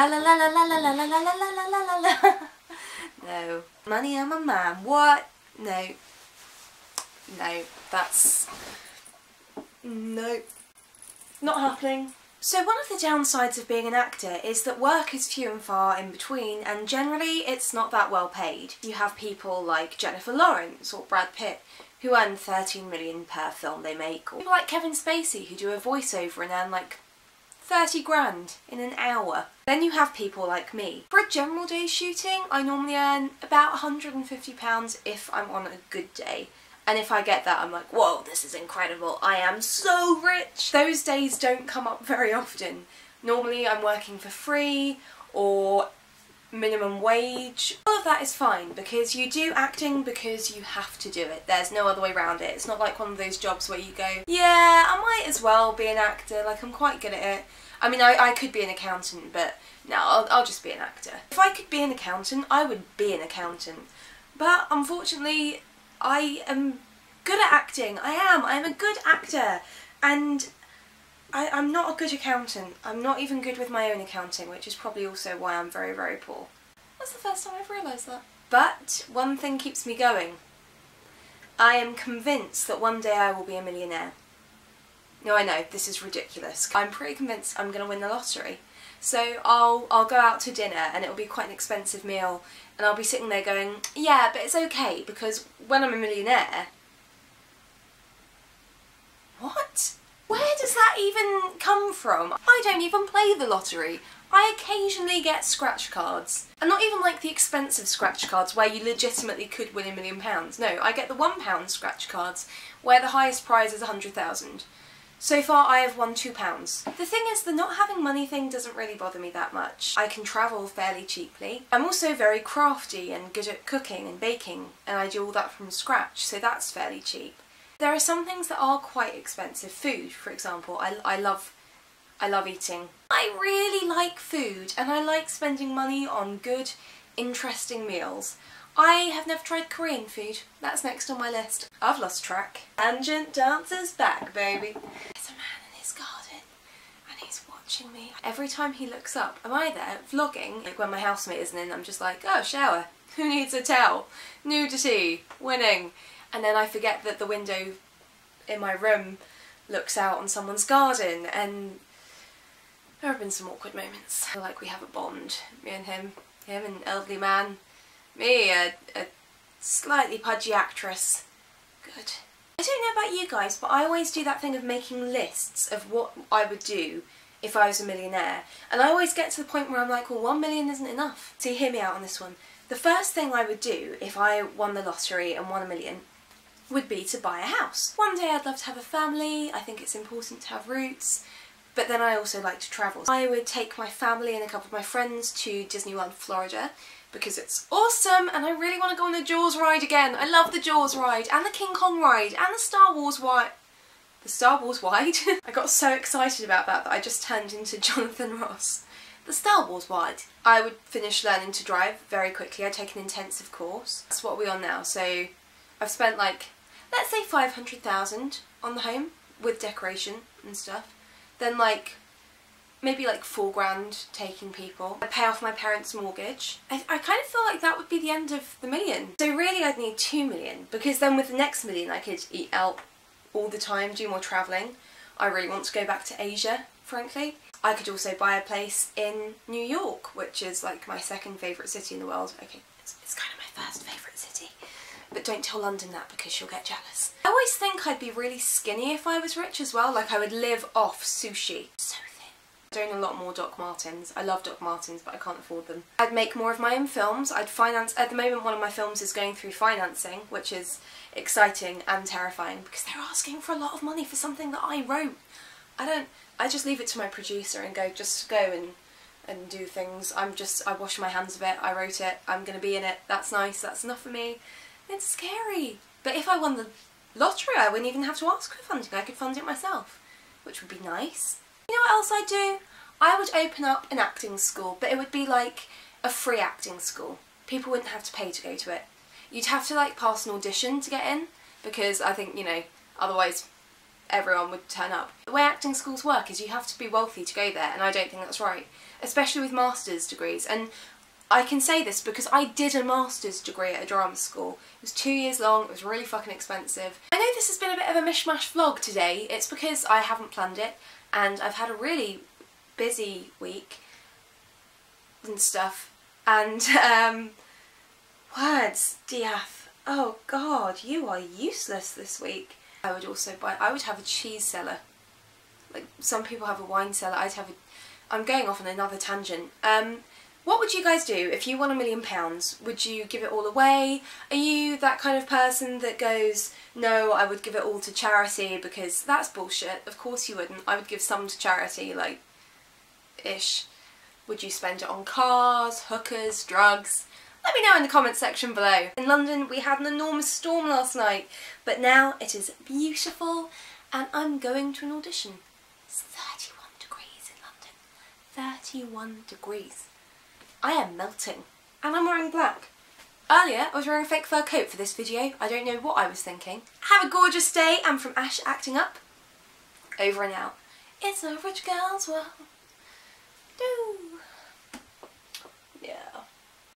La la la la la la la la la la la la la. No. Money, I'm a man. What? No. No. That's... no. Not happening. So one of the downsides of being an actor is that work is few and far in between, and generally it's not that well paid. You have people like Jennifer Lawrence or Brad Pitt who earn 13 million per film they make, or people like Kevin Spacey who do a voiceover and earn like 30 grand in an hour. Then you have people like me. For a general day shooting, I normally earn about £150 if I'm on a good day. And if I get that, I'm like, whoa, this is incredible, I am so rich! Those days don't come up very often. Normally I'm working for free or minimum wage. All of that is fine because you do acting because you have to do it. There's no other way around it. It's not like one of those jobs where you go, yeah, I might as well be an actor, like I'm quite good at it. I mean, I could be an accountant, but no, I'll just be an actor. If I could be an accountant, I would be an accountant. But unfortunately, I am good at acting. I am a good actor. And I'm not a good accountant. I'm not even good with my own accounting, which is probably also why I'm very, very poor. That's the first time I've realised that. But one thing keeps me going. I am convinced that one day I will be a millionaire. No, I know, this is ridiculous. I'm pretty convinced I'm going to win the lottery. So I'll go out to dinner and it'll be quite an expensive meal and I'll be sitting there going, yeah, but it's okay because when I'm a millionaire... What? Where does that even come from? I don't even play the lottery. I occasionally get scratch cards. And not even like the expensive scratch cards where you legitimately could win £1 million. No, I get the £1 scratch cards where the highest prize is 100,000. So far I have won £2. The thing is, the not having money thing doesn't really bother me that much. I can travel fairly cheaply. I'm also very crafty and good at cooking and baking, and I do all that from scratch, so that's fairly cheap. There are some things that are quite expensive. Food, for example, I love eating. I really like food, and I like spending money on good, interesting meals. I have never tried Korean food. That's next on my list. I've lost track. Tangent dancer's back, baby. There's a man in his garden and he's watching me. Every time he looks up, am I there vlogging? Like when my housemate isn't in, I'm just like, oh, shower. Who needs a towel? Nudity. Winning. And then I forget that the window in my room looks out on someone's garden, and there have been some awkward moments. I feel like we have a bond, me and him. Him, an elderly man. Me, a slightly pudgy actress. Good. I don't know about you guys, but I always do that thing of making lists of what I would do if I was a millionaire. And I always get to the point where I'm like, well, 1 million isn't enough. So hear me out on this one. The first thing I would do if I won the lottery and won £1 million would be to buy a house. One day I'd love to have a family. I think it's important to have roots. But then I also like to travel. I would take my family and a couple of my friends to Disney World, Florida, because it's awesome and I really want to go on the Jaws ride again. I love the Jaws ride and the King Kong ride and the Star Wars ride. The Star Wars ride? I got so excited about that I just turned into Jonathan Ross. The Star Wars ride. I would finish learning to drive very quickly. I'd take an intensive course. That's what we're on now. So I've spent like, let's say 500,000 on the home with decoration and stuff. Then like maybe like 4 grand taking people. I pay off my parents' mortgage. I kind of feel like that would be the end of the million. So really I'd need 2 million, because then with the next million I could eat out all the time, do more travelling. I really want to go back to Asia, frankly. I could also buy a place in New York, which is like my second favourite city in the world. Okay, it's kind of my first favourite city. But don't tell London that because she'll get jealous. I always think I'd be really skinny if I was rich as well. Like I would live off sushi. So thin. I'd own a lot more Doc Martens. I love Doc Martens, but I can't afford them. I'd make more of my own films. I'd finance... At the moment one of my films is going through financing, which is exciting and terrifying because they're asking for a lot of money for something that I wrote. I just leave it to my producer and go, just go and do things. I wash my hands of it. I wrote it. I'm going to be in it. That's nice. That's enough for me. It's scary. But if I won the lottery, I wouldn't even have to ask for funding. I could fund it myself, which would be nice. You know what else I'd do? I would open up an acting school, but it would be like a free acting school. People wouldn't have to pay to go to it. You'd have to like pass an audition to get in, because I think, you know, otherwise everyone would turn up. The way acting schools work is you have to be wealthy to go there, and I don't think that's right. especially with master's degrees. And I can say this because I did a master's degree at a drama school. It was 2 years long, it was really fucking expensive. I know this has been a bit of a mishmash vlog today. It's because I haven't planned it and I've had a really busy week and stuff. And, words, Diath. Oh god, you are useless this week. I would have a cheese cellar. Like, some people have a wine cellar, I'm going off on another tangent. What would you guys do if you won £1 million? Would you give it all away? Are you that kind of person that goes, no, I would give it all to charity because that's bullshit? Of course you wouldn't. I would give some to charity, like, ish. Would you spend it on cars, hookers, drugs? Let me know in the comments section below. In London we had an enormous storm last night, but now it is beautiful and I'm going to an audition. It's 31 degrees in London. 31 degrees. I am melting. And I'm wearing black. Earlier I was wearing a fake fur coat for this video. I don't know what I was thinking. Have a gorgeous day, and from Ash Acting Up, over and out. It's a rich girl's world. Do.